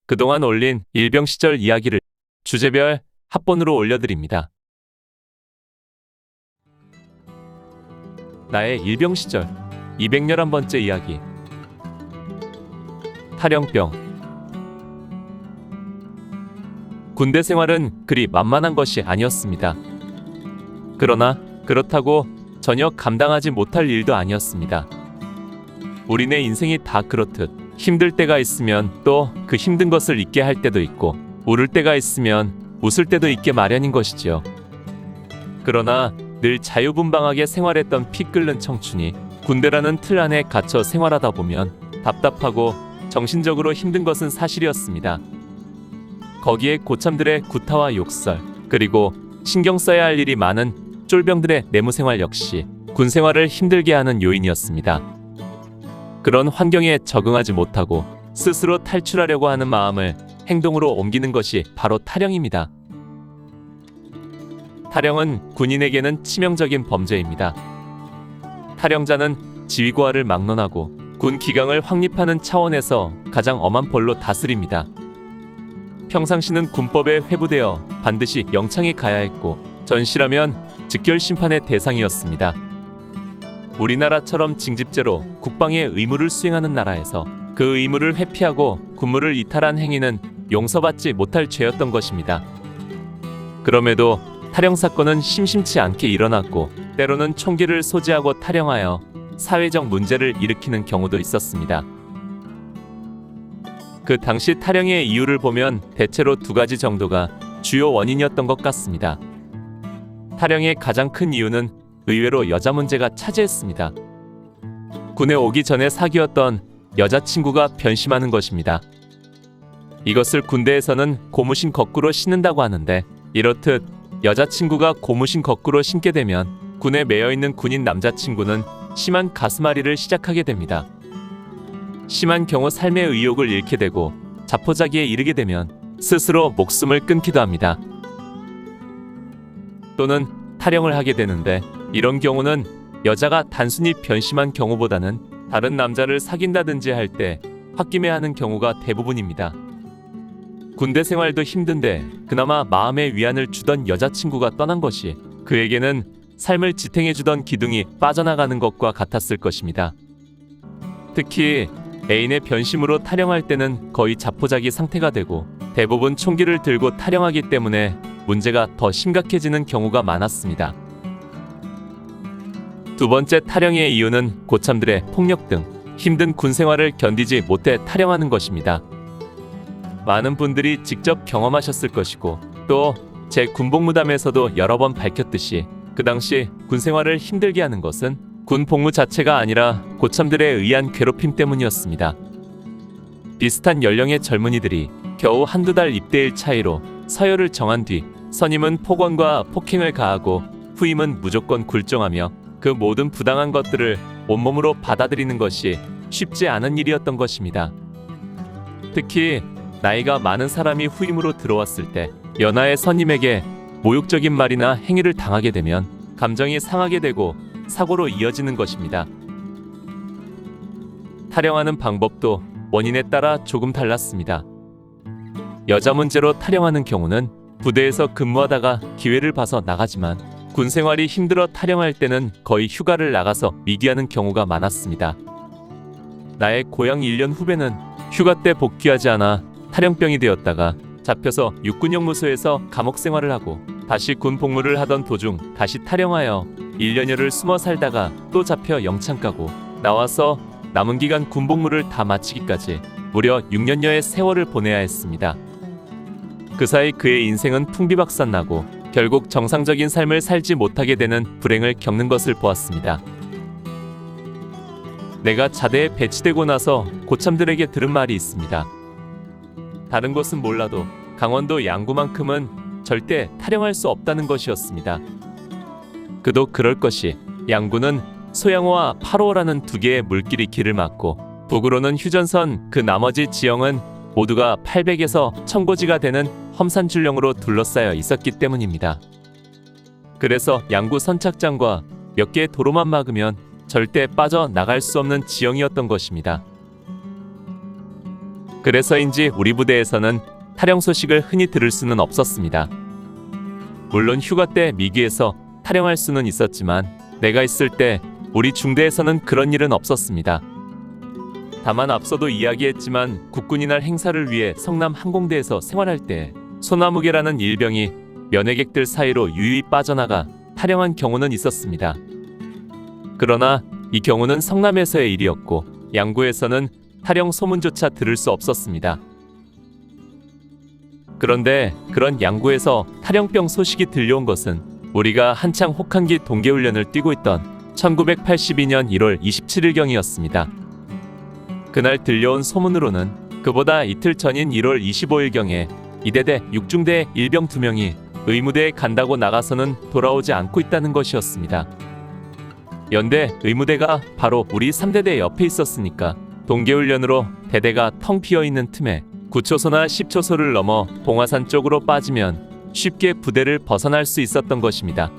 그동안 올린 일병 시절 이야기를 주제별 합본으로 올려드립니다. 나의 일병 시절 211번째 이야기. 탈영병. 군대 생활은 그리 만만한 것이 아니었습니다. 그러나 그렇다고 전혀 감당하지 못할 일도 아니었습니다. 우리네 인생이 다 그렇듯 힘들 때가 있으면 또 그 힘든 것을 잊게 할 때도 있고 울을 때가 있으면 웃을 때도 있게 마련인 것이지요. 그러나 늘 자유분방하게 생활했던 피 끓는 청춘이 군대라는 틀 안에 갇혀 생활하다 보면 답답하고 정신적으로 힘든 것은 사실이었습니다. 거기에 고참들의 구타와 욕설, 그리고 신경 써야 할 일이 많은 쫄병들의 내무생활 역시 군 생활을 힘들게 하는 요인이었습니다. 그런 환경에 적응하지 못하고 스스로 탈출하려고 하는 마음을 행동으로 옮기는 것이 바로 탈영입니다. 탈영은 군인에게는 치명적인 범죄입니다. 탈영자는 지휘고하를 막론하고 군 기강을 확립하는 차원에서 가장 엄한 벌로 다스립니다. 평상시는 군법에 회부되어 반드시 영창에 가야 했고 전시라면 즉결 심판의 대상이었습니다. 우리나라처럼 징집제로 국방의 의무를 수행하는 나라에서 그 의무를 회피하고 군무를 이탈한 행위는 용서받지 못할 죄였던 것입니다. 그럼에도 탈영 사건은 심심치 않게 일어났고 때로는 총기를 소지하고 탈영하여 사회적 문제를 일으키는 경우도 있었습니다. 그 당시 탈영의 이유를 보면 대체로 두 가지 정도가 주요 원인이었던 것 같습니다. 탈영의 가장 큰 이유는 의외로 여자 문제가 차지했습니다. 군에 오기 전에 사귀었던 여자친구가 변심하는 것입니다. 이것을 군대에서는 고무신 거꾸로 신는다고 하는데, 이렇듯 여자친구가 고무신 거꾸로 신게 되면 군에 매여있는 군인 남자친구는 심한 가슴앓이를 시작하게 됩니다. 심한 경우 삶의 의욕을 잃게 되고 자포자기에 이르게 되면 스스로 목숨을 끊기도 합니다. 또는 탈영을 하게 되는데, 이런 경우는 여자가 단순히 변심한 경우보다는 다른 남자를 사귄다든지 할 때 홧김에 하는 경우가 대부분입니다. 군대 생활도 힘든데 그나마 마음의 위안을 주던 여자친구가 떠난 것이 그에게는 삶을 지탱해주던 기둥이 빠져나가는 것과 같았을 것입니다. 특히 애인의 변심으로 탈영할 때는 거의 자포자기 상태가 되고 대부분 총기를 들고 탈영하기 때문에 문제가 더 심각해지는 경우가 많았습니다. 두 번째 탈영의 이유는 고참들의 폭력 등 힘든 군 생활을 견디지 못해 탈영하는 것입니다. 많은 분들이 직접 경험하셨을 것이고 또 제 군복무담에서도 여러 번 밝혔듯이 그 당시 군 생활을 힘들게 하는 것은 군 복무 자체가 아니라 고참들에 의한 괴롭힘 때문이었습니다. 비슷한 연령의 젊은이들이 겨우 한두 달 입대일 차이로 서열을 정한 뒤 선임은 폭언과 폭행을 가하고 후임은 무조건 굴종하며 그 모든 부당한 것들을 온몸으로 받아들이는 것이 쉽지 않은 일이었던 것입니다. 특히 나이가 많은 사람이 후임으로 들어왔을 때 연하의 선임에게 모욕적인 말이나 행위를 당하게 되면 감정이 상하게 되고 사고로 이어지는 것입니다. 탈영하는 방법도 원인에 따라 조금 달랐습니다. 여자 문제로 탈영하는 경우는 부대에서 근무하다가 기회를 봐서 나가지만 군 생활이 힘들어 탈영할 때는 거의 휴가를 나가서 미기하는 경우가 많았습니다. 나의 고향 1년 후배는 휴가 때 복귀하지 않아 탈영병이 되었다가 잡혀서 육군영무소에서 감옥 생활을 하고 다시 군 복무를 하던 도중 다시 탈영하여 1년여를 숨어 살다가 또 잡혀 영창 가고 나와서 남은 기간 군 복무를 다 마치기까지 무려 6년여의 세월을 보내야 했습니다. 그 사이 그의 인생은 풍비박산나고 결국 정상적인 삶을 살지 못하게 되는 불행을 겪는 것을 보았습니다. 내가 자대에 배치되고 나서 고참들에게 들은 말이 있습니다. 다른 곳은 몰라도 강원도 양구만큼은 절대 탈영할 수 없다는 것이었습니다. 그도 그럴 것이 양구는 소양호와 8호라는 두 개의 물길이 길을 막고 북으로는 휴전선, 그 나머지 지형은 모두가 800에서 1000고지가 되는 험산줄령으로 둘러싸여 있었기 때문입니다. 그래서 양구 선착장과 몇 개의 도로만 막으면 절대 빠져나갈 수 없는 지형이었던 것입니다. 그래서인지 우리 부대에서는 탈영 소식을 흔히 들을 수는 없었습니다. 물론 휴가 때 미기에서 탈영할 수는 있었지만 내가 있을 때 우리 중대에서는 그런 일은 없었습니다. 다만 앞서도 이야기했지만 국군이날 행사를 위해 성남 항공대에서 생활할 때 소나무개라는 일병이 면회객들 사이로 유유히 빠져나가 탈영한 경우는 있었습니다. 그러나 이 경우는 성남에서의 일이었고 양구에서는 탈영 소문조차 들을 수 없었습니다. 그런데 그런 양구에서 탈영병 소식이 들려온 것은 우리가 한창 혹한기 동계훈련을 뛰고 있던 1982년 1월 27일경이었습니다. 그날 들려온 소문으로는 그보다 이틀 전인 1월 25일경에 이대대 6중대 일병 2명이 의무대에 간다고 나가서는 돌아오지 않고 있다는 것이었습니다. 연대 의무대가 바로 우리 3대대 옆에 있었으니까 동계훈련으로 대대가 텅 비어있는 틈에 9초소나 10초소를 넘어 봉화산 쪽으로 빠지면 쉽게 부대를 벗어날 수 있었던 것입니다.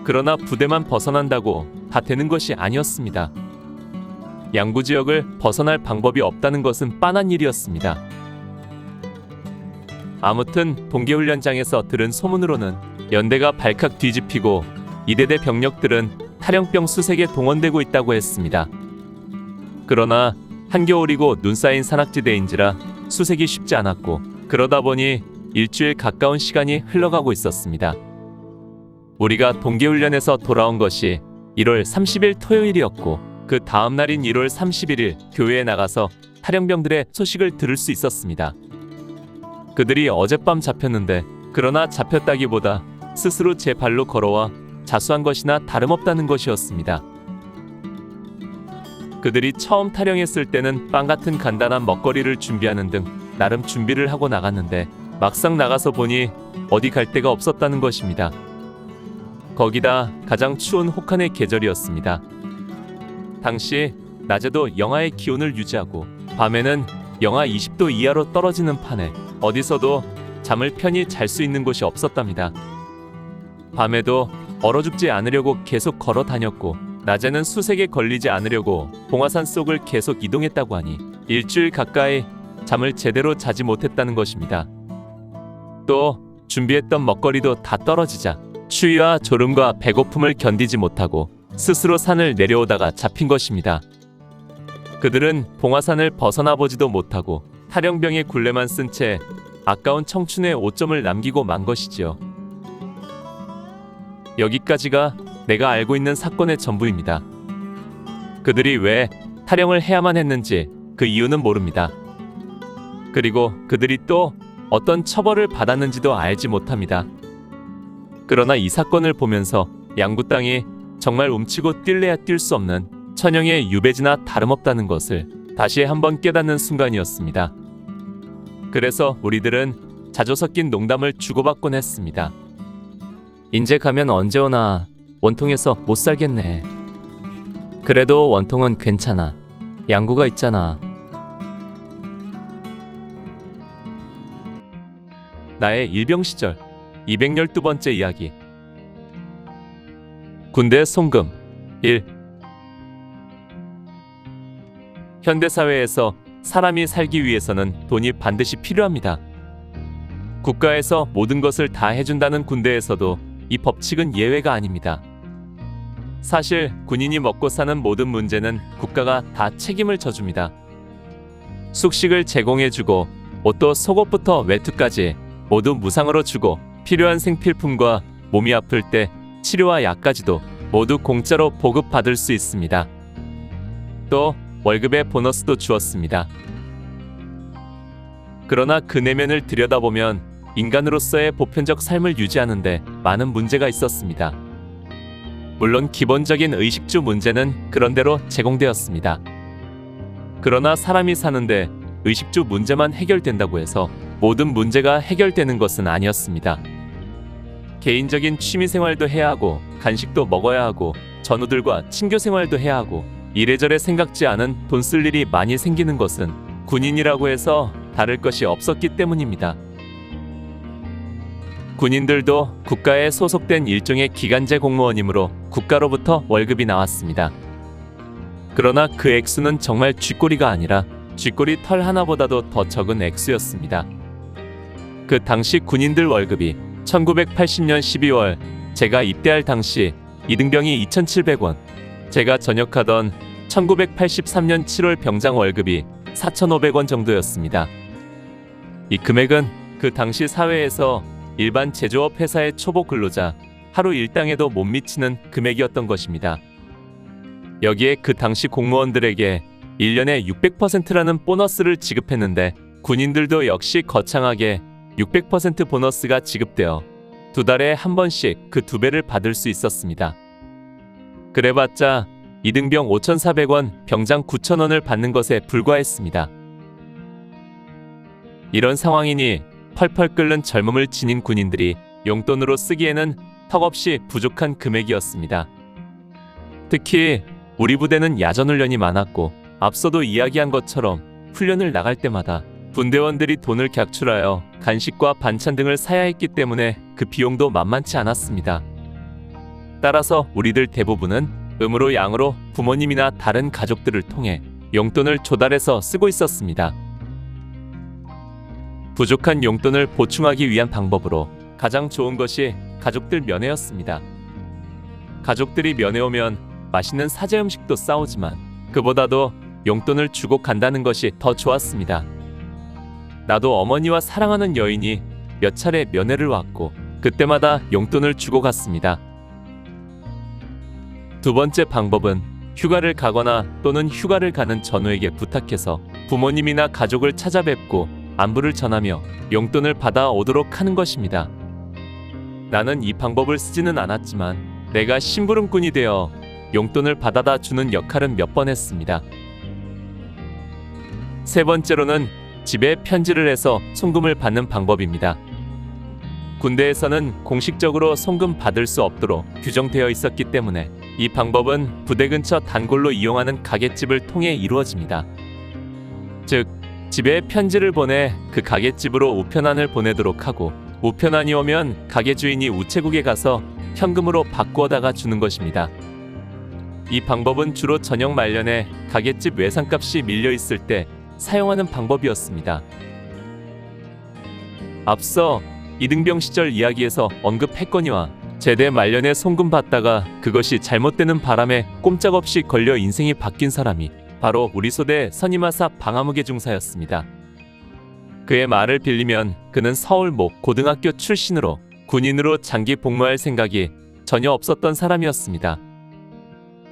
그러나 부대만 벗어난다고 다 되는 것이 아니었습니다. 양구 지역을 벗어날 방법이 없다는 것은 뻔한 일이었습니다. 아무튼 동계훈련장에서 들은 소문으로는 연대가 발칵 뒤집히고 이대대 병력들은 탈영병 수색에 동원되고 있다고 했습니다. 그러나 한겨울이고 눈 쌓인 산악지대인지라 수색이 쉽지 않았고 그러다 보니 일주일 가까운 시간이 흘러가고 있었습니다. 우리가 동계훈련에서 돌아온 것이 1월 30일 토요일이었고 그 다음 날인 1월 31일 교회에 나가서 탈영병들의 소식을 들을 수 있었습니다. 그들이 어젯밤 잡혔는데 그러나 잡혔다기보다 스스로 제 발로 걸어와 자수한 것이나 다름없다는 것이었습니다. 그들이 처음 탈영했을 때는 빵 같은 간단한 먹거리를 준비하는 등 나름 준비를 하고 나갔는데 막상 나가서 보니 어디 갈 데가 없었다는 것입니다. 거기다 가장 추운 혹한의 계절이었습니다. 당시 낮에도 영하의 기온을 유지하고 밤에는 영하 20도 이하로 떨어지는 판에 어디서도 잠을 편히 잘 수 있는 곳이 없었답니다. 밤에도 얼어 죽지 않으려고 계속 걸어 다녔고 낮에는 수색에 걸리지 않으려고 봉화산 속을 계속 이동했다고 하니 일주일 가까이 잠을 제대로 자지 못했다는 것입니다. 또 준비했던 먹거리도 다 떨어지자 추위와 졸음과 배고픔을 견디지 못하고 스스로 산을 내려오다가 잡힌 것입니다. 그들은 봉화산을 벗어나 보지도 못하고 탈영병의 굴레만 쓴 채 아까운 청춘의 오점을 남기고 만 것이지요. 여기까지가 내가 알고 있는 사건의 전부입니다. 그들이 왜 탈영을 해야만 했는지 그 이유는 모릅니다. 그리고 그들이 또 어떤 처벌을 받았는지도 알지 못합니다. 그러나 이 사건을 보면서 양구 땅이 정말 움츠고 뛸래야 뛸 수 없는 천영의 유배지나 다름없다는 것을 다시 한번 깨닫는 순간이었습니다. 그래서 우리들은 자조 섞인 농담을 주고받곤 했습니다. 인제 가면 언제 오나 원통에서 못 살겠네. 그래도 원통은 괜찮아. 양구가 있잖아. 나의 일병 시절 212번째 이야기. 군대 송금 1. 현대사회에서 사람이 살기 위해서는 돈이 반드시 필요합니다. 국가에서 모든 것을 다 해준다는 군대에서도 이 법칙은 예외가 아닙니다. 사실 군인이 먹고 사는 모든 문제는 국가가 다 책임을 져줍니다. 숙식을 제공해주고 옷도 속옷부터 외투까지 모두 무상으로 주고 필요한 생필품과 몸이 아플 때 치료와 약까지도 모두 공짜로 보급받을 수 있습니다. 또 월급에 보너스도 주었습니다. 그러나 그 내면을 들여다보면 인간으로서의 보편적 삶을 유지하는데 많은 문제가 있었습니다. 물론 기본적인 의식주 문제는 그런대로 제공되었습니다. 그러나 사람이 사는데 의식주 문제만 해결된다고 해서 모든 문제가 해결되는 것은 아니었습니다. 개인적인 취미생활도 해야 하고 간식도 먹어야 하고 전우들과 친교생활도 해야 하고 이래저래 생각지 않은 돈 쓸 일이 많이 생기는 것은 군인이라고 해서 다를 것이 없었기 때문입니다. 군인들도 국가에 소속된 일종의 기간제 공무원이므로 국가로부터 월급이 나왔습니다. 그러나 그 액수는 정말 쥐꼬리가 아니라 쥐꼬리 털 하나보다도 더 적은 액수였습니다. 그 당시 군인들 월급이 1980년 12월 제가 입대할 당시 이등병이 2,700원, 제가 전역하던 1983년 7월 병장 월급이 4,500원 정도였습니다. 이 금액은 그 당시 사회에서 일반 제조업 회사의 초보 근로자 하루 일당에도 못 미치는 금액이었던 것입니다. 여기에 그 당시 공무원들에게 1년에 600%라는 보너스를 지급했는데 군인들도 역시 거창하게 600% 보너스가 지급되어 2달에 한 번씩 그 2배를 받을 수 있었습니다. 그래봤자 이등병 5,400원, 병장 9,000원을 받는 것에 불과했습니다. 이런 상황이니 펄펄 끓는 젊음을 지닌 군인들이 용돈으로 쓰기에는 턱없이 부족한 금액이었습니다. 특히 우리 부대는 야전훈련이 많았고 앞서도 이야기한 것처럼 훈련을 나갈 때마다 분대원들이 돈을 객출하여 간식과 반찬 등을 사야 했기 때문에 그 비용도 만만치 않았습니다. 따라서 우리들 대부분은 음으로 양으로 부모님이나 다른 가족들을 통해 용돈을 조달해서 쓰고 있었습니다. 부족한 용돈을 보충하기 위한 방법으로 가장 좋은 것이 가족들 면회였습니다. 가족들이 면회 오면 맛있는 사제 음식도 싸오지만 그보다도 용돈을 주고 간다는 것이 더 좋았습니다. 나도 어머니와 사랑하는 여인이 몇 차례 면회를 왔고 그때마다 용돈을 주고 갔습니다. 두 번째 방법은 휴가를 가거나 또는 휴가를 가는 전우에게 부탁해서 부모님이나 가족을 찾아뵙고 안부를 전하며 용돈을 받아 오도록 하는 것입니다. 나는 이 방법을 쓰지는 않았지만 내가 심부름꾼이 되어 용돈을 받아다 주는 역할은 몇 번 했습니다. 세 번째로는 집에 편지를 해서 송금을 받는 방법입니다. 군대에서는 공식적으로 송금 받을 수 없도록 규정되어 있었기 때문에 이 방법은 부대 근처 단골로 이용하는 가게집을 통해 이루어집니다. 즉, 집에 편지를 보내 그 가게집으로 우편안을 보내도록 하고 우편안이 오면 가게 주인이 우체국에 가서 현금으로 바꾸어다가 주는 것입니다. 이 방법은 주로 저녁 말년에 가게집 외상값이 밀려 있을 때 사용하는 방법이었습니다. 앞서 이등병 시절 이야기에서 언급했거니와 제대 말년에 송금 받다가 그것이 잘못되는 바람에 꼼짝없이 걸려 인생이 바뀐 사람이 바로 우리 소대 선임하사 방아무개 중사였습니다. 그의 말을 빌리면 그는 서울 모 고등학교 출신으로 군인으로 장기 복무할 생각이 전혀 없었던 사람이었습니다.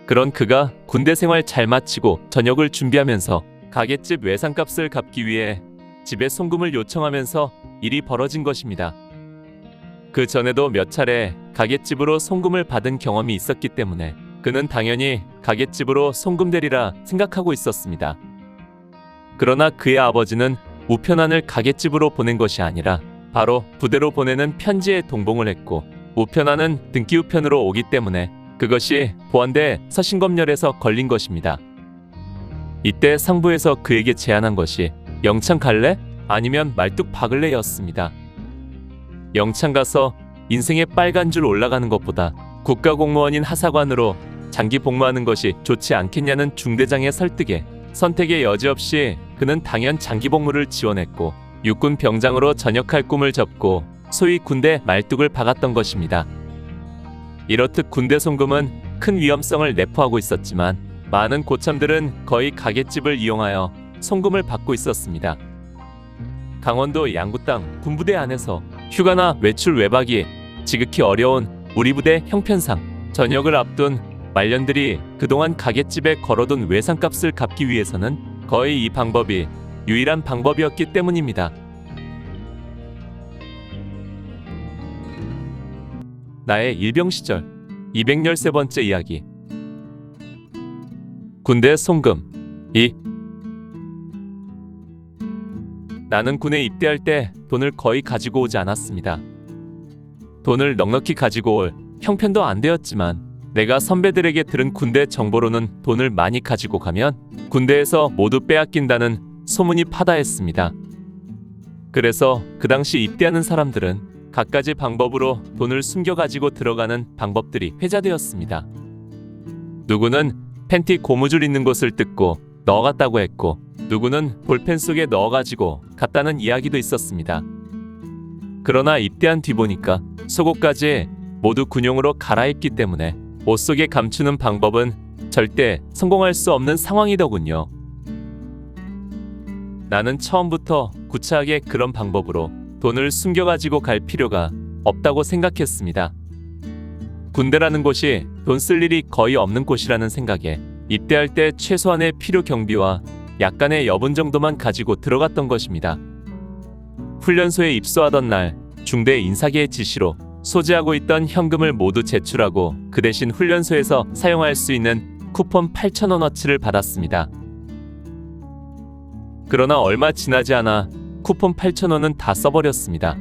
그런 그가 군대 생활 잘 마치고 저녁을 준비하면서 가게집 외상값을 갚기 위해 집에 송금을 요청하면서 일이 벌어진 것입니다. 그 전에도 몇 차례 가게집으로 송금을 받은 경험이 있었기 때문에 그는 당연히 가게집으로 송금되리라 생각하고 있었습니다. 그러나 그의 아버지는 우편안을 가게집으로 보낸 것이 아니라 바로 부대로 보내는 편지에 동봉을 했고 우편안은 등기우편으로 오기 때문에 그것이 보안대 서신검열에서 걸린 것입니다. 이때 상부에서 그에게 제안한 것이 영창 갈래? 아니면 말뚝 박을래였습니다. 영창 가서 인생의 빨간 줄 올라가는 것보다 국가공무원인 하사관으로 장기 복무하는 것이 좋지 않겠냐는 중대장의 설득에 선택의 여지 없이 그는 당연 장기 복무를 지원했고 육군 병장으로 전역할 꿈을 접고 소위 군대 말뚝을 박았던 것입니다. 이렇듯 군대 송금은 큰 위험성을 내포하고 있었지만 많은 고참들은 거의 가게집을 이용하여 송금을 받고 있었습니다. 강원도 양구 땅 군부대 안에서 휴가나 외출 외박이 지극히 어려운 우리 부대 형편상 전역을 앞둔 말년들이 그동안 가게집에 걸어둔 외상값을 갚기 위해서는 거의 이 방법이 유일한 방법이었기 때문입니다. 나의 일병 시절 213번째 이야기. 군대 송금 2. 나는 군에 입대할 때 돈을 거의 가지고 오지 않았습니다. 돈을 넉넉히 가지고 올 형편도 안 되었지만 내가 선배들에게 들은 군대 정보로는 돈을 많이 가지고 가면 군대에서 모두 빼앗긴다는 소문이 파다했습니다. 그래서 그 당시 입대하는 사람들은 갖가지 방법으로 돈을 숨겨 가지고 들어가는 방법들이 회자되었습니다. 누구는 팬티 고무줄 있는 곳을 뜯고 넣어갔다고 했고 누구는 볼펜 속에 넣어가지고 갔다는 이야기도 있었습니다. 그러나 입대한 뒤 보니까 속옷까지 모두 군용으로 갈아입기 때문에 옷 속에 감추는 방법은 절대 성공할 수 없는 상황이더군요. 나는 처음부터 구차하게 그런 방법으로 돈을 숨겨가지고 갈 필요가 없다고 생각했습니다. 군대라는 곳이 돈 쓸 일이 거의 없는 곳이라는 생각에 입대할 때 최소한의 필요 경비와 약간의 여분 정도만 가지고 들어갔던 것입니다. 훈련소에 입소하던 날 중대 인사계의 지시로 소지하고 있던 현금을 모두 제출하고 그 대신 훈련소에서 사용할 수 있는 쿠폰 8,000원어치를 받았습니다. 그러나 얼마 지나지 않아 쿠폰 8,000원은 다 써버렸습니다.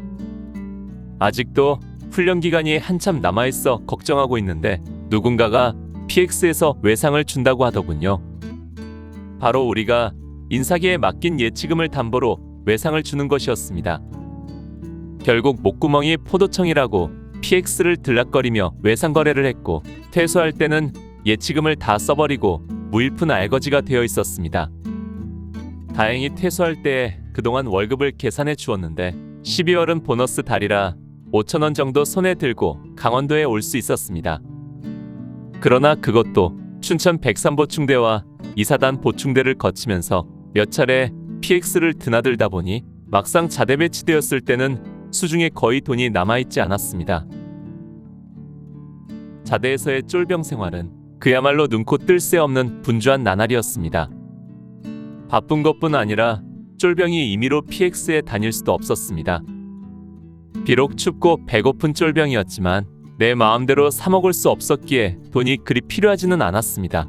아직도 훈련 기간이 한참 남아있어 걱정하고 있는데 누군가가 PX에서 외상을 준다고 하더군요. 바로 우리가 인사계에 맡긴 예치금을 담보로 외상을 주는 것이었습니다. 결국 목구멍이 포도청이라고 PX를 들락거리며 외상 거래를 했고 퇴소할 때는 예치금을 다 써버리고 무일푼 알거지가 되어 있었습니다. 다행히 퇴소할 때 그동안 월급을 계산해 주었는데 12월은 보너스 달이라 5,000원 정도 손에 들고 강원도에 올 수 있었습니다. 그러나 그것도 춘천 103보충대와 이사단 보충대를 거치면서 몇 차례 PX를 드나들다 보니 막상 자대 배치되었을 때는 수중에 거의 돈이 남아있지 않았습니다. 자대에서의 쫄병 생활은 그야말로 눈코 뜰 새 없는 분주한 나날이었습니다. 바쁜 것뿐 아니라 쫄병이 임의로 PX에 다닐 수도 없었습니다. 비록 춥고 배고픈 쫄병이었지만 내 마음대로 사 먹을 수 없었기에 돈이 그리 필요하지는 않았습니다.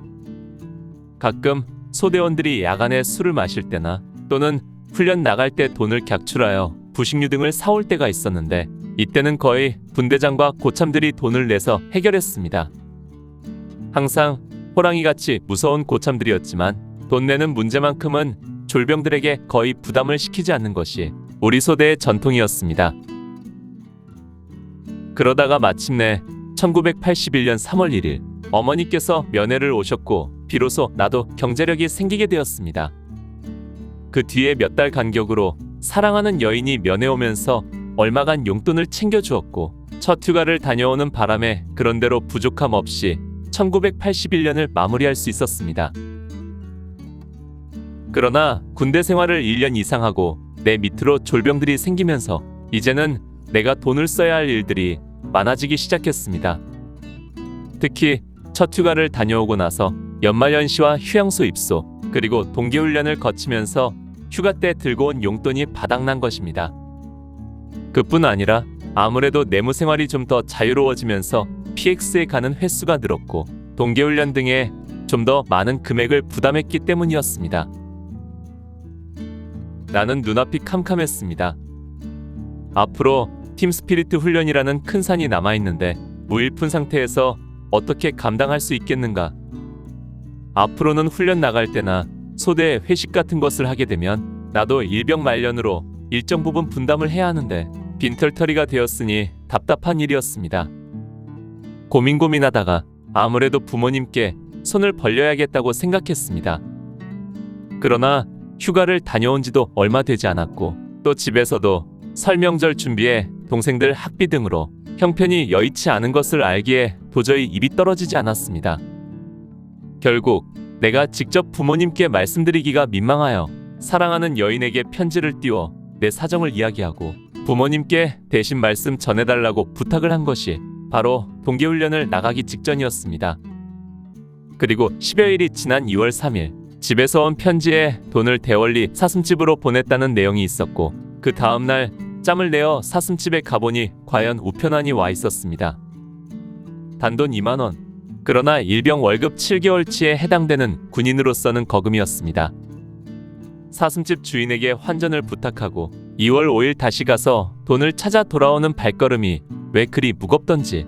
가끔 소대원들이 야간에 술을 마실 때나 또는 훈련 나갈 때 돈을 객출하여 부식류 등을 사올 때가 있었는데 이때는 거의 분대장과 고참들이 돈을 내서 해결했습니다. 항상 호랑이같이 무서운 고참들이었지만 돈 내는 문제만큼은 졸병들에게 거의 부담을 시키지 않는 것이 우리 소대의 전통이었습니다. 그러다가 마침내 1981년 3월 1일 어머니께서 면회를 오셨고 비로소 나도 경제력이 생기게 되었습니다. 그 뒤에 몇 달 간격으로 사랑하는 여인이 면회 오면서 얼마간 용돈을 챙겨주었고 첫 휴가를 다녀오는 바람에 그런대로 부족함 없이 1981년을 마무리할 수 있었습니다. 그러나 군대 생활을 1년 이상 하고 내 밑으로 졸병들이 생기면서 이제는 내가 돈을 써야 할 일들이 많아지기 시작했습니다. 특히 첫 휴가를 다녀오고 나서 연말연시와 휴양소 입소 그리고 동계훈련을 거치면서 휴가 때 들고 온 용돈이 바닥난 것입니다. 그뿐 아니라 아무래도 내무생활이 좀 더 자유로워지면서 PX에 가는 횟수가 늘었고 동계훈련 등에 좀 더 많은 금액을 부담했기 때문이었습니다. 나는 눈앞이 캄캄했습니다. 앞으로 팀스피리트 훈련이라는 큰 산이 남아있는데 무일푼 상태에서 어떻게 감당할 수 있겠는가? 앞으로는 훈련 나갈 때나 소대 회식 같은 것을 하게 되면 나도 일병 말년으로 일정 부분 분담을 해야 하는데 빈털터리가 되었으니 답답한 일이었습니다. 고민하다가 아무래도 부모님께 손을 벌려야겠다고 생각했습니다. 그러나 휴가를 다녀온 지도 얼마 되지 않았고 또 집에서도 설 명절 준비에 동생들 학비 등으로 형편이 여의치 않은 것을 알기에 도저히 입이 떨어지지 않았습니다. 결국 내가 직접 부모님께 말씀드리기가 민망하여 사랑하는 여인에게 편지를 띄워 내 사정을 이야기하고 부모님께 대신 말씀 전해달라고 부탁을 한 것이 바로 동계훈련을 나가기 직전이었습니다. 그리고 10여일이 지난 2월 3일 집에서 온 편지에 돈을 대원리 사슴집으로 보냈다는 내용이 있었고 그 다음날 짬을 내어 사슴집에 가보니 과연 우편안이 와 있었습니다. 단돈 2만원. 그러나 일병 월급 7개월치에 해당되는 군인으로서는 거금이었습니다. 사슴집 주인에게 환전을 부탁하고 2월 5일 다시 가서 돈을 찾아 돌아오는 발걸음이 왜 그리 무겁던지.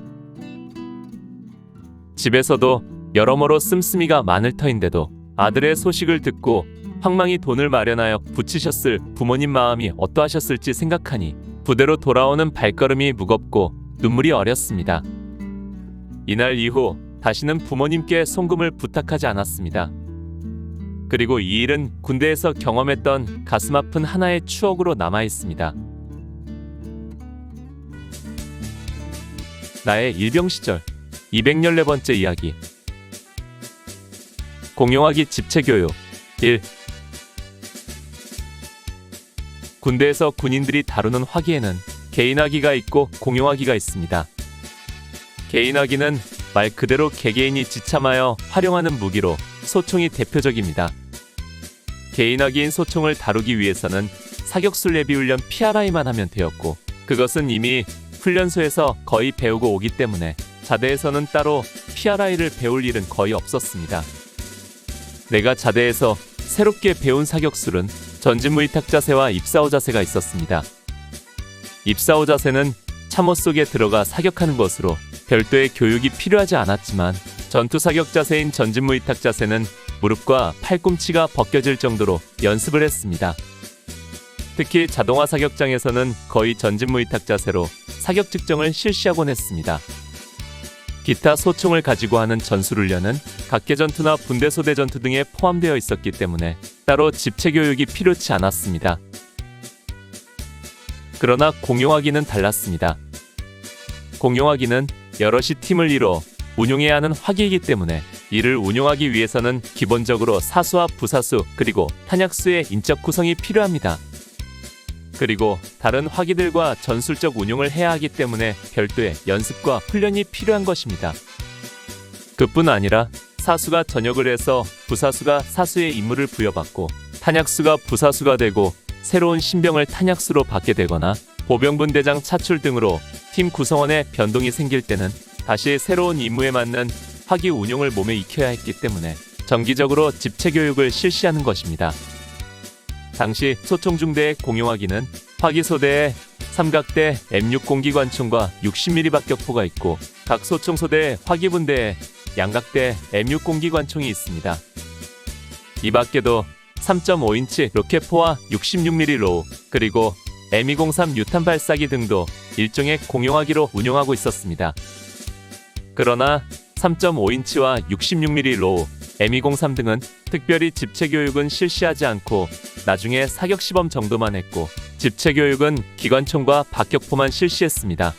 집에서도 여러모로 씀씀이가 많을 터인데도 아들의 소식을 듣고 황망히 돈을 마련하여 붙이셨을 부모님 마음이 어떠하셨을지 생각하니 부대로 돌아오는 발걸음이 무겁고 눈물이 어렸습니다. 이날 이후 다시는 부모님께 송금을 부탁하지 않았습니다. 그리고 이 일은 군대에서 경험했던 가슴 아픈 하나의 추억으로 남아 있습니다. 나의 일병 시절 214번째 이야기. 공용화기 집체교육 1. 군대에서 군인들이 다루는 화기에는 개인화기가 있고 공용화기가 있습니다. 개인화기는 말 그대로 개개인이 지참하여 활용하는 무기로 소총이 대표적입니다. 개인화기인 소총을 다루기 위해서는 사격술 예비 훈련 PRI만 하면 되었고, 그것은 이미 훈련소에서 거의 배우고 오기 때문에 자대에서는 따로 PRI를 배울 일은 거의 없었습니다. 내가 자대에서 새롭게 배운 사격술은 전진무이탁 자세와 입사호 자세가 있었습니다. 입사호 자세는 참호 속에 들어가 사격하는 것으로 별도의 교육이 필요하지 않았지만, 전투 사격 자세인 전진무이탁 자세는 무릎과 팔꿈치가 벗겨질 정도로 연습을 했습니다. 특히 자동화 사격장에서는 거의 전진무이탁 자세로 사격 측정을 실시하곤 했습니다. 기타 소총을 가지고 하는 전술훈련은 각계전투나 분대소대 전투 등에 포함되어 있었기 때문에 따로 집체 교육이 필요치 않았습니다. 그러나 공용화기는 달랐습니다. 공용화기는 여럿이 팀을 이뤄 운용해야 하는 화기이기 때문에 이를 운용하기 위해서는 기본적으로 사수와 부사수 그리고 탄약수의 인적 구성이 필요합니다. 그리고 다른 화기들과 전술적 운용을 해야 하기 때문에 별도의 연습과 훈련이 필요한 것입니다. 그뿐 아니라 사수가 전역을 해서 부사수가 사수의 임무를 부여받고, 탄약수가 부사수가 되고 새로운 신병을 탄약수로 받게 되거나 보병분대장 차출 등으로 팀 구성원에 변동이 생길 때는 다시 새로운 임무에 맞는 화기 운용을 몸에 익혀야 했기 때문에 정기적으로 집체 교육을 실시하는 것입니다. 당시 소총중대의 공용화기는 화기소대에 삼각대 M60기 관총과 60mm 박격포가 있고, 각 소총소대의 화기분대에 양각대 M60기 관총이 있습니다. 이 밖에도 3.5인치 로켓포와 66mm 로우, 그리고 M203 유탄 발사기 등도 일종의 공용화기로 운용하고 있었습니다. 그러나 3.5인치와 66mm 로우, M203 등은 특별히 집체 교육은 실시하지 않고 나중에 사격 시범 정도만 했고, 집체 교육은 기관총과 박격포만 실시했습니다.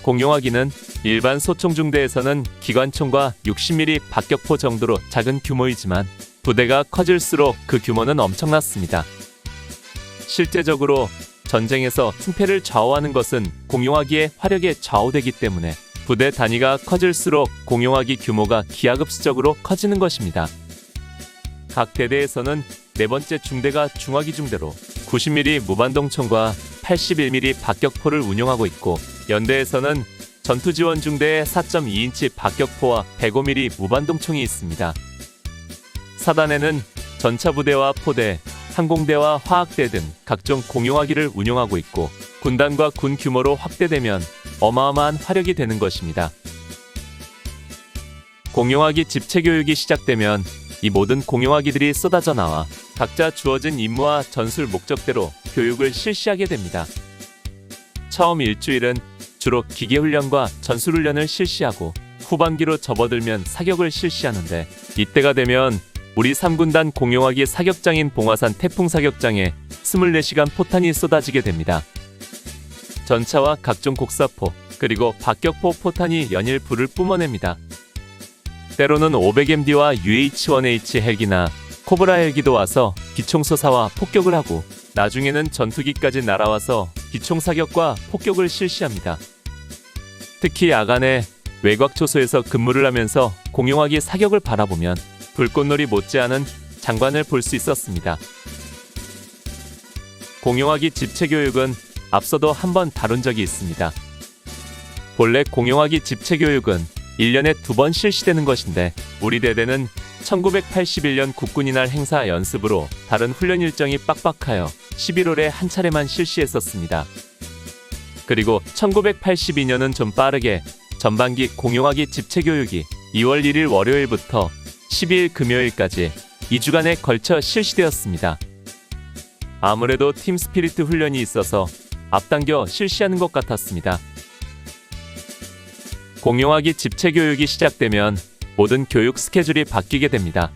공용화기는 일반 소총중대에서는 기관총과 60mm 박격포 정도로 작은 규모이지만 부대가 커질수록 그 규모는 엄청났습니다. 실제적으로 전쟁에서 승패를 좌우하는 것은 공용화기의 화력에 좌우되기 때문에 부대 단위가 커질수록 공용화기 규모가 기하급수적으로 커지는 것입니다. 각 대대에서는 네 번째 중대가 중화기 중대로 90mm 무반동총과 81mm 박격포를 운용하고 있고, 연대에서는 전투지원중대에 4.2인치 박격포와 105mm 무반동총이 있습니다. 사단에는 전차부대와 포대, 항공대와 화학대 등 각종 공용화기를 운용하고 있고, 군단과 군 규모로 확대되면 어마어마한 화력이 되는 것입니다. 공용화기 집체 교육이 시작되면 이 모든 공용화기들이 쏟아져 나와 각자 주어진 임무와 전술 목적대로 교육을 실시하게 됩니다. 처음 일주일은 주로 기계훈련과 전술훈련을 실시하고, 후반기로 접어들면 사격을 실시하는데, 이때가 되면 우리 3군단 공용화기 사격장인 봉화산 태풍 사격장에 24시간 포탄이 쏟아지게 됩니다. 전차와 각종 곡사포, 그리고 박격포 포탄이 연일 불을 뿜어냅니다. 때로는 500MD와 UH-1H 헬기나 코브라 헬기도 와서 기총소사와 폭격을 하고, 나중에는 전투기까지 날아와서 기총 사격과 폭격을 실시합니다. 특히 야간에 외곽초소에서 근무를 하면서 공용화기 사격을 바라보면 불꽃놀이 못지않은 장관을 볼 수 있었습니다. 공용화기 집체 교육은 앞서도 한번 다룬 적이 있습니다. 본래 공용화기 집체 교육은 1년에 2번 실시되는 것인데, 우리 대대는 1981년 국군이날 행사 연습으로 다른 훈련 일정이 빡빡하여 11월에 한 차례만 실시했었습니다. 그리고 1982년은 좀 빠르게 전반기 공용화기 집체 교육이 2월 1일 월요일부터 12일 금요일까지 2주간에 걸쳐 실시되었습니다. 아무래도 팀 스피리트 훈련이 있어서 앞당겨 실시하는 것 같았습니다. 공용화기 집체 교육이 시작되면 모든 교육 스케줄이 바뀌게 됩니다.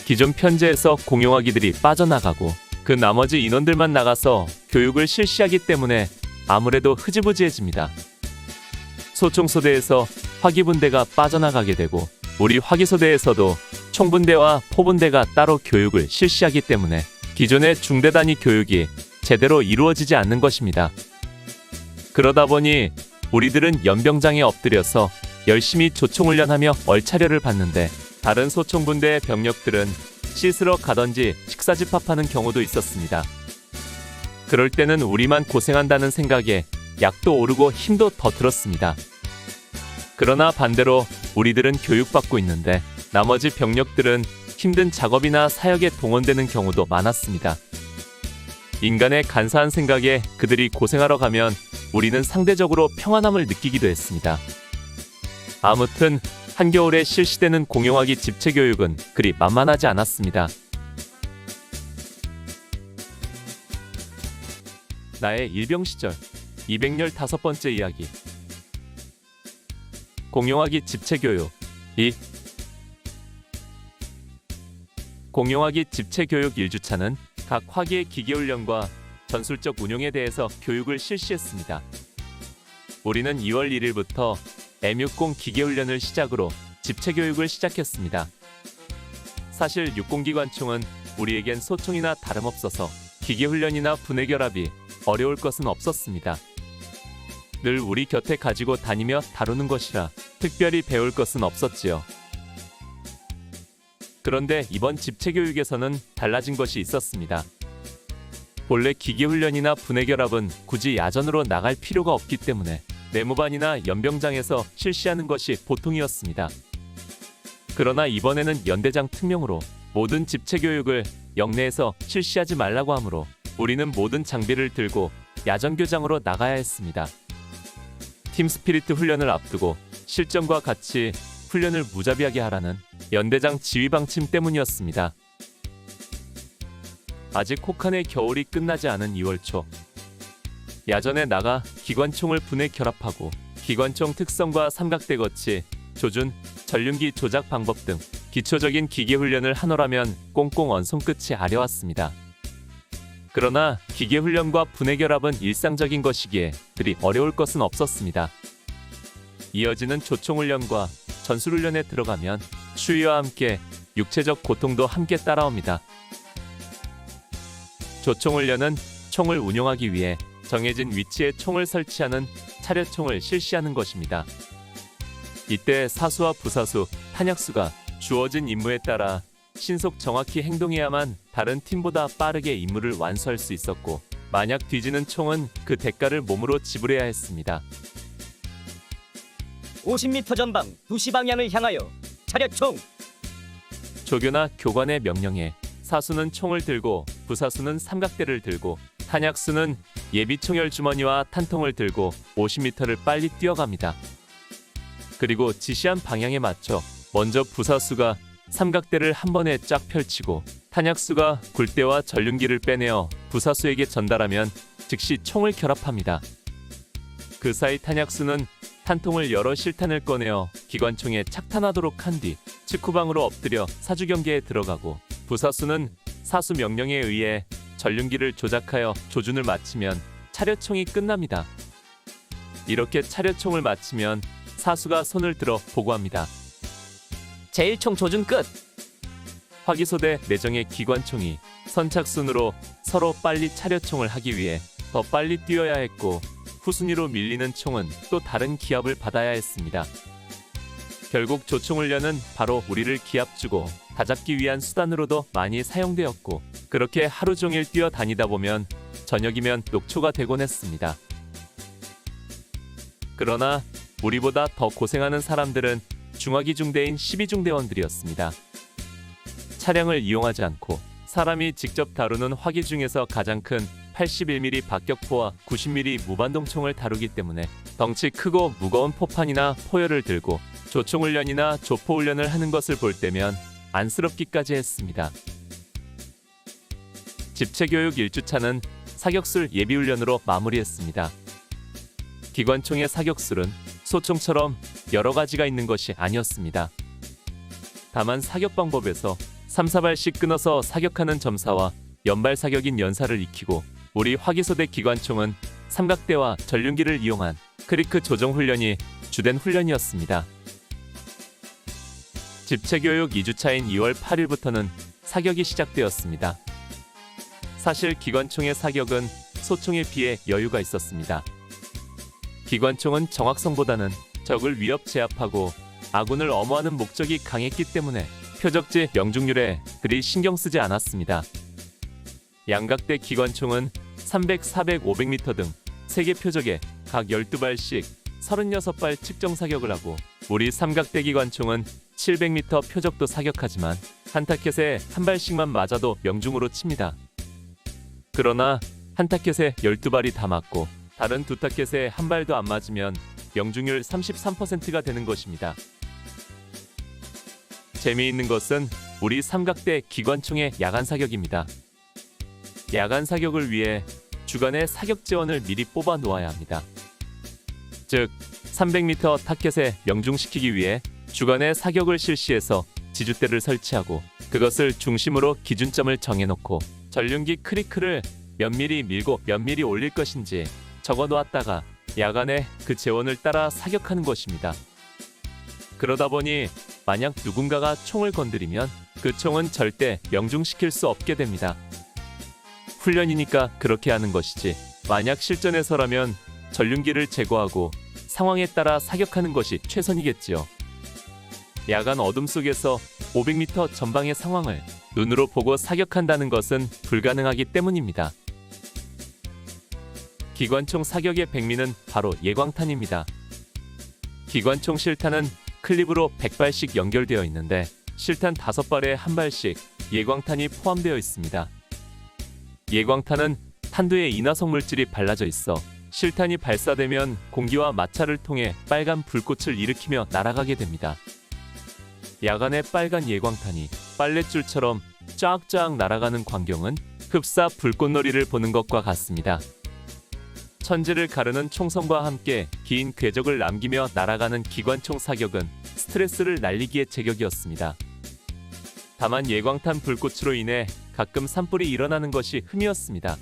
기존 편제에서 공용화기들이 빠져나가고 그 나머지 인원들만 나가서 교육을 실시하기 때문에 아무래도 흐지부지해집니다. 소총소대에서 화기분대가 빠져나가게 되고 우리 화기소대에서도 총분대와 포분대가 따로 교육을 실시하기 때문에 기존의 중대단위 교육이 제대로 이루어지지 않는 것입니다. 그러다 보니 우리들은 연병장에 엎드려서 열심히 조총훈련하며 얼차려를 받는데 다른 소총분대의 병력들은 씻으러 가던지 식사집합하는 경우도 있었습니다. 그럴 때는 우리만 고생한다는 생각에 약도 오르고 힘도 더 들었습니다. 그러나 반대로 우리들은 교육받고 있는데 나머지 병력들은 힘든 작업이나 사역에 동원되는 경우도 많았습니다. 인간의 간사한 생각에 그들이 고생하러 가면 우리는 상대적으로 평안함을 느끼기도 했습니다. 아무튼 한겨울에 실시되는 공용화기 집체 교육은 그리 만만하지 않았습니다. 나의 일병 시절 215번째 이야기. 공용화기 집체 교육 2. 공용화기 집체 교육 1주차는 각 화기의 기계훈련과 전술적 운용에 대해서 교육을 실시했습니다. 우리는 2월 1일부터 M60 기계훈련을 시작으로 집체 교육을 시작했습니다. 사실 육공기관총은 우리에겐 소총이나 다름없어서 기계훈련이나 분해결합이 어려울 것은 없었습니다. 늘 우리 곁에 가지고 다니며 다루는 것이라 특별히 배울 것은 없었지요. 그런데 이번 집체 교육에서는 달라진 것이 있었습니다. 본래 기계훈련이나 분해결합은 굳이 야전으로 나갈 필요가 없기 때문에 내무반이나 연병장에서 실시하는 것이 보통이었습니다. 그러나 이번에는 연대장 특명으로 모든 집체 교육을 영내에서 실시하지 말라고 하므로 우리는 모든 장비를 들고 야전교장으로 나가야 했습니다. 팀 스피리트 훈련을 앞두고 실전과 같이 훈련을 무자비하게 하라는 연대장 지휘 방침 때문이었습니다. 아직 혹한의 겨울이 끝나지 않은 2월 초 야전에 나가 기관총을 분해 결합하고 기관총 특성과 삼각대 거치, 조준, 전륜기 조작 방법 등 기초적인 기계훈련을 하노라면 꽁꽁 언손 끝이 아려왔습니다. 그러나 기계훈련과 분해결합은 일상적인 것이기에 그리 어려울 것은 없었습니다. 이어지는 조총훈련과 전술훈련에 들어가면 추위와 함께 육체적 고통도 함께 따라옵니다. 조총훈련은 총을 운용하기 위해 정해진 위치에 총을 설치하는 차렷총을 실시하는 것입니다. 이때 사수와 부사수, 탄약수가 주어진 임무에 따라 신속 정확히 행동해야만 다른 팀보다 빠르게 임무를 완수할 수 있었고 만약 뒤지는 총은 그 대가를 몸으로 지불해야 했습니다. 50m 전방 2시 방향을 향하여 차렷총! 조교나 교관의 명령에 사수는 총을 들고 부사수는 삼각대를 들고 탄약수는 예비총열 주머니와 탄통을 들고 50m를 빨리 뛰어갑니다. 그리고 지시한 방향에 맞춰 먼저 부사수가 삼각대를 한 번에 쫙 펼치고 탄약수가 굴대와 전륜기를 빼내어 부사수에게 전달하면 즉시 총을 결합합니다. 그 사이 탄약수는 탄통을 열어 실탄을 꺼내어 기관총에 착탄하도록 한 뒤 측후방으로 엎드려 사주 경계에 들어가고 부사수는 사수 명령에 의해 전륜기를 조작하여 조준을 마치면 차렷총이 끝납니다. 이렇게 차렷총을 마치면 사수가 손을 들어 보고합니다. 제1총 조준 끝! 화기소대 내정의 기관총이 선착순으로 서로 빨리 차렷총을 하기 위해 더 빨리 뛰어야 했고 후순위로 밀리는 총은 또 다른 기합을 받아야 했습니다. 결국 조총훈련은 바로 우리를 기합주고 다잡기 위한 수단으로도 많이 사용되었고 그렇게 하루 종일 뛰어다니다 보면 저녁이면 녹초가 되곤 했습니다. 그러나 우리보다 더 고생하는 사람들은 중화기 중대인 12중대원들이었습니다. 차량을 이용하지 않고 사람이 직접 다루는 화기 중에서 가장 큰 81mm 박격포와 90mm 무반동총을 다루기 때문에 덩치 크고 무거운 포판이나 포열을 들고 조총훈련이나 조포훈련을 하는 것을 볼 때면 안쓰럽기까지 했습니다. 집체교육 1주차는 사격술 예비훈련으로 마무리했습니다. 기관총의 사격술은 소총처럼 여러 가지가 있는 것이 아니었습니다. 다만 사격 방법에서 3-4발씩 끊어서 사격하는 점사와 연발 사격인 연사를 익히고 우리 화기소대 기관총은 삼각대와 전륜기를 이용한 크리크 조정 훈련이 주된 훈련이었습니다. 집체교육 2주차인 2월 8일부터는 사격이 시작되었습니다. 사실 기관총의 사격은 소총에 비해 여유가 있었습니다. 기관총은 정확성보다는 적을 위협 제압하고 아군을 엄호하는 목적이 강했기 때문에 표적지 명중률에 그리 신경 쓰지 않았습니다. 양각대 기관총은 300, 400, 500m 등 3개 표적에 각 12발씩 36발 측정 사격을 하고 우리 삼각대 기관총은 700m 표적도 사격하지만 한 타켓에 한 발씩만 맞아도 명중으로 칩니다. 그러나 한 타켓에 12발이 다 맞고 다른 두 타켓에 한 발도 안 맞으면 명중률 33%가 되는 것입니다. 재미있는 것은 우리 삼각대 기관총의 야간 사격입니다. 야간 사격을 위해 주간에 사격 지원을 미리 뽑아 놓아야 합니다. 즉 300m 타켓에 명중시키기 위해 주간에 사격을 실시해서 지주대를 설치하고 그것을 중심으로 기준점을 정해놓고 전륜기 크리크를 몇 미리 밀고 몇 미리 올릴 것인지 적어 놓았다가 야간에 그 재원을 따라 사격하는 것입니다. 그러다 보니 만약 누군가가 총을 건드리면 그 총은 절대 명중시킬 수 없게 됩니다. 훈련이니까 그렇게 하는 것이지 만약 실전에서라면 전륜기를 제거하고 상황에 따라 사격하는 것이 최선이겠지요. 야간 어둠 속에서 500m 전방의 상황을 눈으로 보고 사격한다는 것은 불가능하기 때문입니다. 기관총 사격의 백미는 바로 예광탄입니다. 기관총 실탄은 클립으로 100발씩 연결되어 있는데 실탄 5발에 한 발씩 예광탄이 포함되어 있습니다. 예광탄은 탄두에 인화성 물질이 발라져 있어 실탄이 발사되면 공기와 마찰을 통해 빨간 불꽃을 일으키며 날아가게 됩니다. 야간에 빨간 예광탄이 빨랫줄처럼 쫙쫙 날아가는 광경은 흡사 불꽃놀이를 보는 것과 같습니다. 천지를 가르는 총성과 함께 긴 궤적을 남기며 날아가는 기관총 사격은 스트레스를 날리기에 제격이었습니다. 다만 예광탄 불꽃으로 인해 가끔 산불이 일어나는 것이 흠이었습니다.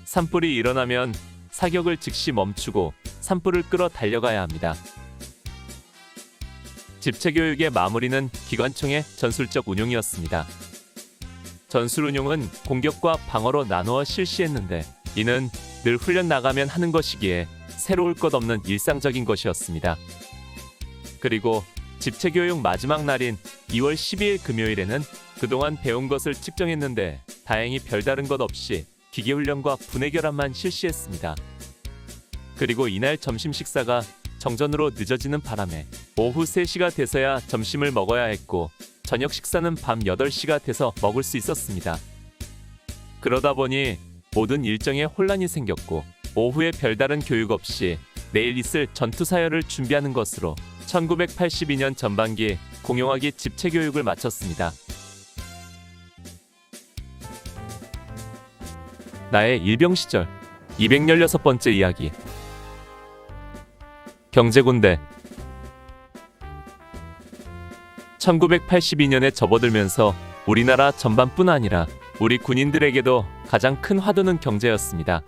산불이 일어나면 사격을 즉시 멈추고 산불을 끌어 달려가야 합니다. 집체교육의 마무리는 기관총의 전술적 운용이었습니다. 전술 운용은 공격과 방어로 나누어 실시했는데 이는 늘 훈련 나가면 하는 것이기에 새로울 것 없는 일상적인 것이었습니다. 그리고 집체교육 마지막 날인 2월 12일 금요일에는 그동안 배운 것을 측정했는데 다행히 별다른 것 없이 기계훈련과 분해결합만 실시했습니다. 그리고 이날 점심 식사가 정전으로 늦어지는 바람에 오후 3시가 돼서야 점심을 먹어야 했고 저녁 식사는 밤 8시가 돼서 먹을 수 있었습니다. 그러다 보니 모든 일정에 혼란이 생겼고 오후에 별다른 교육 없이 내일 있을 전투사열을 준비하는 것으로 1982년 전반기 공용화기 집체교육을 마쳤습니다. 나의 일병 시절 216번째 이야기. 경제군대. 1982년에 접어들면서 우리나라 전반뿐 아니라 우리 군인들에게도 가장 큰 화두는 경제였습니다.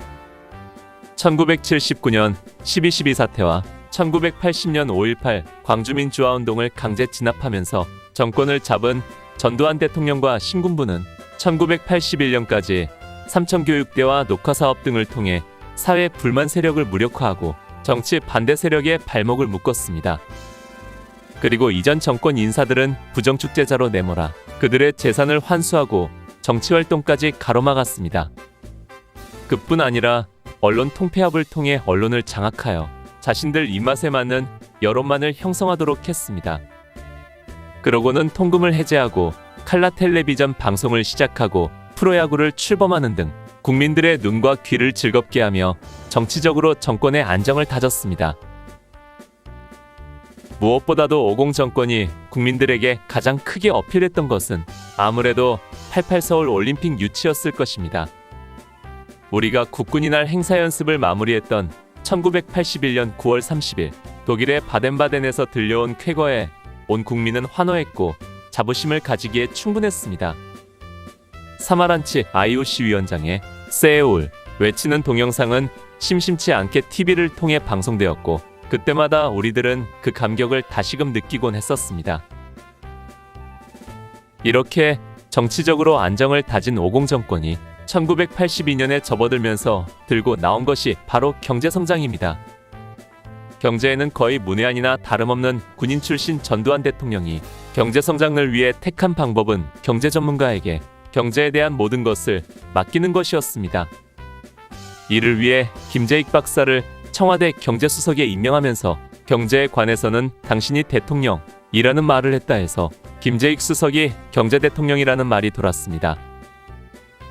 1979년 12.12 사태와 1980년 5.18 광주민주화운동을 강제 진압하면서 정권을 잡은 전두환 대통령과 신군부는 1981년까지 삼청교육대와 녹화사업 등을 통해 사회 불만 세력을 무력화하고 정치 반대 세력의 발목을 묶었습니다. 그리고 이전 정권 인사들은 부정축제자로 내몰아 그들의 재산을 환수하고 정치활동까지 가로막았습니다. 그뿐 아니라 언론 통폐합을 통해 언론을 장악하여 자신들 입맛에 맞는 여론만을 형성하도록 했습니다. 그러고는 통금을 해제하고 칼라 텔레비전 방송을 시작하고 프로야구를 출범하는 등 국민들의 눈과 귀를 즐겁게 하며 정치적으로 정권의 안정을 다졌습니다. 무엇보다도 50 정권이 국민들에게 가장 크게 어필했던 것은 아무래도 88 서울 올림픽 유치였을 것입니다. 우리가 국군이 날 행사 연습을 마무리했던 1981년 9월 30일 독일의 바덴바덴에서 들려온 쾌거에 온 국민은 환호했고 자부심을 가지기에 충분했습니다. 사마란치 IOC 위원장의 세울 외치는 동영상은 심심치 않게 TV를 통해 방송되었고 그때마다 우리들은 그 감격을 다시금 느끼곤 했었습니다. 이렇게 정치적으로 안정을 다진 오공 정권이 1982년에 접어들면서 들고 나온 것이 바로 경제성장입니다. 경제에는 거의 문외한이나 다름없는 군인 출신 전두환 대통령이 경제성장을 위해 택한 방법은 경제 전문가에게 경제에 대한 모든 것을 맡기는 것이었습니다. 이를 위해 김재익 박사를 청와대 경제수석에 임명하면서 경제에 관해서는 당신이 대통령이라는 말을 했다 해서 김재익 수석이 경제대통령이라는 말이 돌았습니다.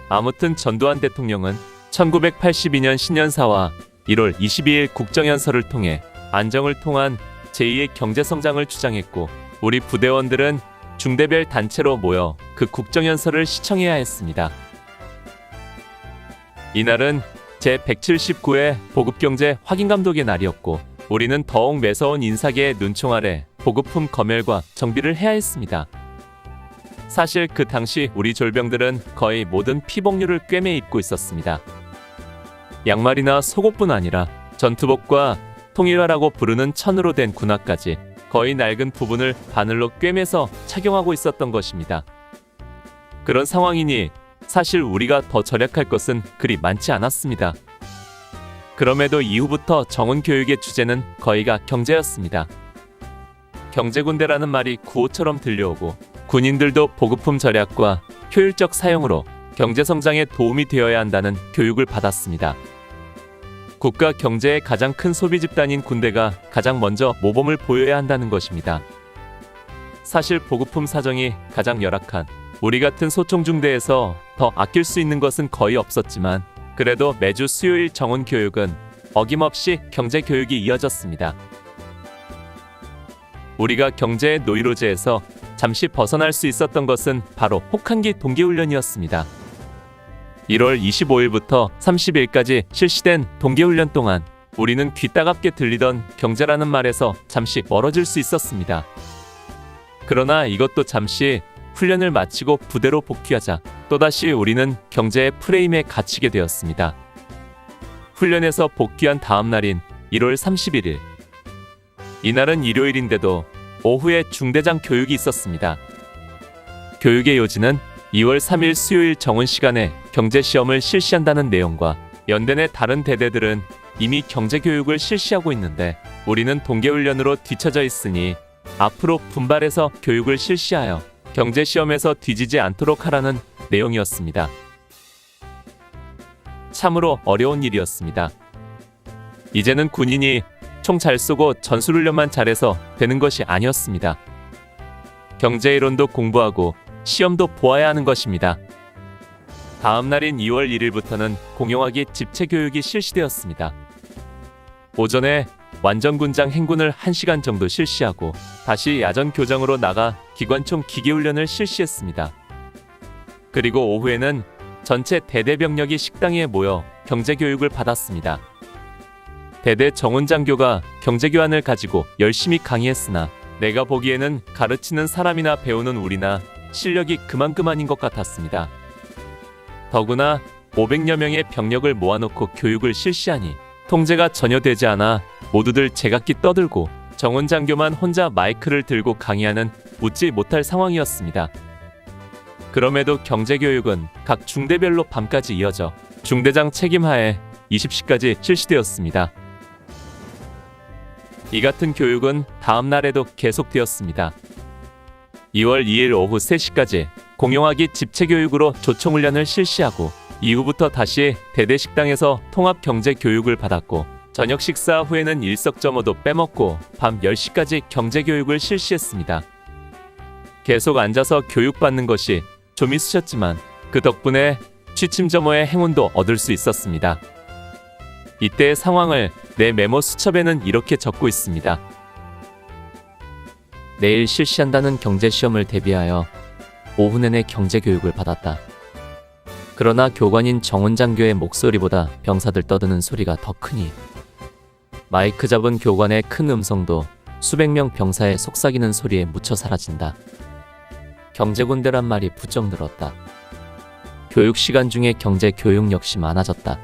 아무튼 전두환 대통령은 1982년 신년사와 1월 22일 국정연설을 통해 안정을 통한 제2의 경제성장을 주장했고 우리 부대원들은 중대별 단체로 모여 그 국정연설을 시청해야 했습니다. 이날은 제179회 보급경제 확인감독의 날이었고 우리는 더욱 매서운 인사계의 눈총 아래 보급품 검열과 정비를 해야 했습니다. 사실 그 당시 우리 졸병들은 거의 모든 피복류를 꿰매 입고 있었습니다. 양말이나 속옷뿐 아니라 전투복과 통일화라고 부르는 천으로 된 군화까지 거의 낡은 부분을 바늘로 꿰매서 착용하고 있었던 것입니다. 그런 상황이니 사실 우리가 더 절약할 것은 그리 많지 않았습니다. 그럼에도 이후부터 정훈교육의 주제는 거의가 경제였습니다. 경제군대라는 말이 구호처럼 들려오고 군인들도 보급품 절약과 효율적 사용으로 경제성장에 도움이 되어야 한다는 교육을 받았습니다. 국가 경제의 가장 큰 소비 집단인 군대가 가장 먼저 모범을 보여야 한다는 것입니다. 사실 보급품 사정이 가장 열악한 우리 같은 소총중대에서 더 아낄 수 있는 것은 거의 없었지만 그래도 매주 수요일 정원 교육은 어김없이 경제 교육이 이어졌습니다. 우리가 경제의 노이로제에서 잠시 벗어날 수 있었던 것은 바로 혹한기 동계훈련이었습니다. 1월 25일부터 30일까지 실시된 동계훈련 동안 우리는 귀 따갑게 들리던 경제라는 말에서 잠시 멀어질 수 있었습니다. 그러나 이것도 잠시 훈련을 마치고 부대로 복귀하자 또다시 우리는 경제의 프레임에 갇히게 되었습니다. 훈련에서 복귀한 다음 날인 1월 31일. 이날은 일요일인데도 오후에 중대장 교육이 있었습니다. 교육의 요지는 2월 3일 수요일 정원 시간에 경제시험을 실시한다는 내용과 연대 내 다른 대대들은 이미 경제교육을 실시하고 있는데 우리는 동계훈련으로 뒤처져 있으니 앞으로 분발해서 교육을 실시하여 경제시험에서 뒤지지 않도록 하라는 내용이었습니다. 참으로 어려운 일이었습니다. 이제는 군인이 총 잘 쏘고 전술훈련만 잘해서 되는 것이 아니었습니다. 경제이론도 공부하고 시험도 보아야 하는 것입니다. 다음 날인 2월 1일부터는 공용화기 집체교육이 실시되었습니다. 오전에 완전군장 행군을 1시간 정도 실시하고 다시 야전 교정으로 나가 기관총 기계훈련을 실시했습니다. 그리고 오후에는 전체 대대병력이 식당에 모여 경제교육을 받았습니다. 대대 정훈장교가 경제교환을 가지고 열심히 강의했으나 내가 보기에는 가르치는 사람이나 배우는 우리나 실력이 그만큼 아닌 것 같았습니다. 더구나 500여 명의 병력을 모아놓고 교육을 실시하니 통제가 전혀 되지 않아 모두들 제각기 떠들고 정훈장교만 혼자 마이크를 들고 강의하는 웃지 못할 상황이었습니다. 그럼에도 경제교육은 각 중대별로 밤까지 이어져 중대장 책임하에 20시까지 실시되었습니다. 이 같은 교육은 다음 날에도 계속되었습니다. 2월 2일 오후 3시까지 공용화기 집체교육으로 조총훈련을 실시하고 이후부터 다시 대대식당에서 통합경제교육을 받았고 저녁 식사 후에는 일석점호도 빼먹고 밤 10시까지 경제교육을 실시했습니다. 계속 앉아서 교육받는 것이 좀 있으셨지만 그 덕분에 취침점호의 행운도 얻을 수 있었습니다. 이때의 상황을 내 메모 수첩에는 이렇게 적고 있습니다. 내일 실시한다는 경제시험을 대비하여 오후 내내 경제교육을 받았다. 그러나 교관인 정훈장교의 목소리보다 병사들 떠드는 소리가 더 크니 마이크 잡은 교관의 큰 음성도 수백 명 병사의 속삭이는 소리에 묻혀 사라진다. 경제군대란 말이 부쩍 늘었다. 교육 시간 중에 경제 교육 역시 많아졌다.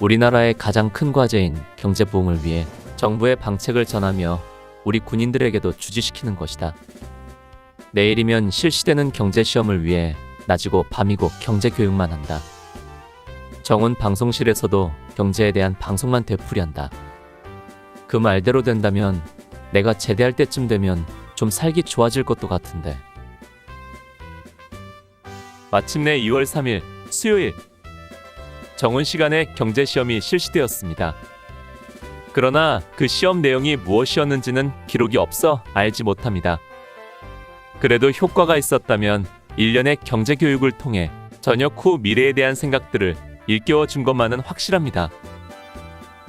우리나라의 가장 큰 과제인 경제 부흥을 위해 정부의 방책을 전하며 우리 군인들에게도 주지시키는 것이다. 내일이면 실시되는 경제시험을 위해 낮이고 밤이고 경제 교육만 한다. 정훈 방송실에서도 경제에 대한 방송만 되풀이한다. 그 말대로 된다면 내가 제대할 때쯤 되면 좀 살기 좋아질 것도 같은데. 마침내 2월 3일 수요일 정훈 시간에 경제시험이 실시되었습니다. 그러나 그 시험 내용이 무엇이었는지는 기록이 없어 알지 못합니다. 그래도 효과가 있었다면 1년의 경제교육을 통해 전역 후 미래에 대한 생각들을 일깨워 준 것만은 확실합니다.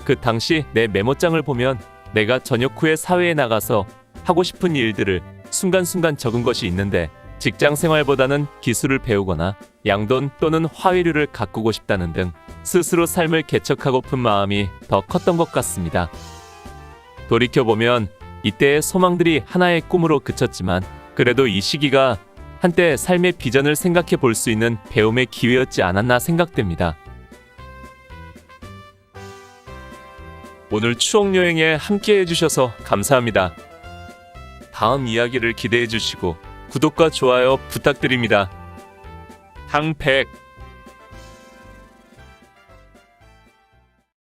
그 당시 내 메모장을 보면 내가 전역 후에 사회에 나가서 하고 싶은 일들을 순간순간 적은 것이 있는데 직장 생활보다는 기술을 배우거나 양돈 또는 화훼류를 가꾸고 싶다는 등 스스로 삶을 개척하고픈 마음이 더 컸던 것 같습니다. 돌이켜보면 이때의 소망들이 하나의 꿈으로 그쳤지만 그래도 이 시기가 한때 삶의 비전을 생각해 볼 수 있는 배움의 기회였지 않았나 생각됩니다. 오늘 추억여행에 함께 해주셔서 감사합니다. 다음 이야기를 기대해 주시고 구독과 좋아요 부탁드립니다. 항백